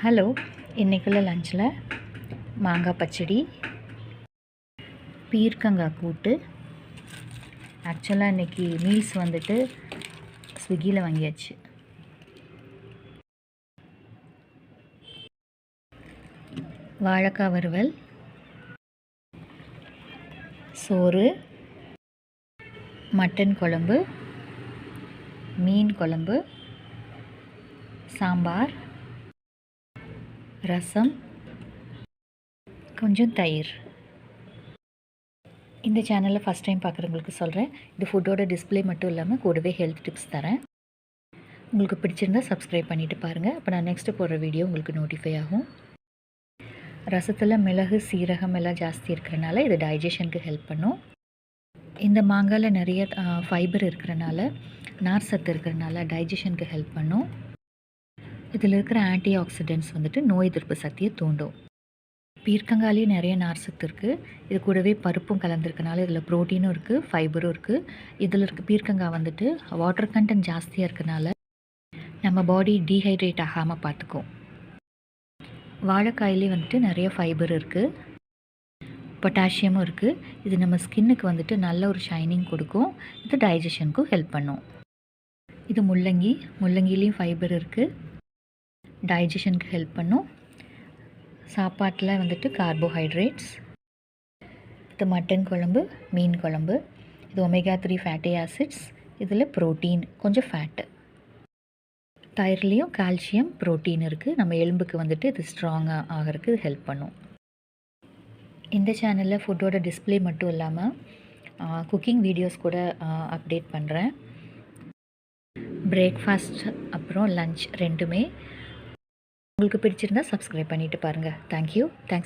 Hello, இன்றைக்குள்ள லஞ்சில் மாங்காய் பச்சடி, பீர்க்கங்காய் கூட்டு. ஆக்சுவலாக இன்றைக்கி மீல்ஸ் வந்துட்டு ஸ்விக்கியில் வாங்கியாச்சு. வாழைக்காய் வறுவல், சோறு, மட்டன் குழம்பு, மீன் குழம்பு, சாம்பார், ரசம், கொஞ்சம் தயிர். இந்த சேனலில் ஃபஸ்ட் டைம் பார்க்குறவங்களுக்கு சொல்கிறேன், இது ஃபுட்டோட டிஸ்பிளே மட்டும் இல்லாமல் கூடவே ஹெல்த் டிப்ஸ் தரேன். உங்களுக்கு பிடிச்சிருந்தால் சப்ஸ்கிரைப் பண்ணிவிட்டு பாருங்கள். அப்போ நான் நெக்ஸ்ட்டு போடுற வீடியோ உங்களுக்கு நோட்டிஃபை ஆகும். ரசத்தில் மிளகு, சீரகம் எல்லாம் ஜாஸ்தி இருக்கிறனால இது டைஜஷனுக்கு ஹெல்ப் பண்ணும். இந்த மாங்காயில் நிறைய ஃபைபர் இருக்கிறனால, நார் சத்து இருக்கிறனால டைஜஷனுக்கு ஹெல்ப் பண்ணும். இதில் இருக்கிற ஆன்டி ஆக்சிடென்ட்ஸ் வந்துட்டு நோய் எதிர்ப்பு சக்தியை தூண்டும். பீர்க்கங்காயிலே நிறைய நார் சத்து இருக்குது. இது கூடவே பருப்பும் கலந்துருக்கனால இதில் ப்ரோட்டீனும் இருக்குது, ஃபைபரும் இருக்குது. இதில் இருக்க பீர்க்கங்காய் வந்துட்டு வாட்டர் கண்டென்ட் ஜாஸ்தியாக இருக்கனால நம்ம பாடி டீஹைட்ரேட் ஆகாமல் பார்த்துக்கும். வாழைக்காயிலே வந்துட்டு நிறைய ஃபைபர் இருக்குது, பொட்டாசியமும் இருக்குது. இது நம்ம ஸ்கின்னுக்கு வந்துட்டு நல்ல ஒரு ஷைனிங் கொடுக்கும். இது டைஜஷனுக்கும் ஹெல்ப் பண்ணும். இது முள்ளங்கிலேயும் ஃபைபர் இருக்குது, டைஜஷனுக்கு ஹெல்ப் பண்ணும். சாப்பாட்டில் வந்துட்டு கார்போஹைட்ரேட்ஸ். இது மட்டன் குழம்பு, மீன் குழம்பு. இது ஒமேகா 3 ஃபேட்டி ஆசிட்ஸ். இதில் ப்ரோட்டீன், கொஞ்சம் ஃபேட்டு. தயிர்லேயும் கால்சியம், ப்ரோட்டீன் இருக்குது. நம்ம எலும்புக்கு வந்துட்டு இது ஸ்ட்ராங்காக ஆகிறதுக்கு இது ஹெல்ப் பண்ணும். இந்த சேனலில் ஃபுட்டோட டிஸ்பிளே மட்டும் இல்லாமல் குக்கிங் வீடியோஸ் கூட அப்டேட் பண்ணுறேன். பிரேக்ஃபாஸ்ட் அப்புறம் லன்ச் ரெண்டுமே. உங்களுக்கு பிடிச்சிருந்தால் சப்ஸ்கிரைப் பண்ணிவிட்டு பாருங்கள். தேங்க்யூ.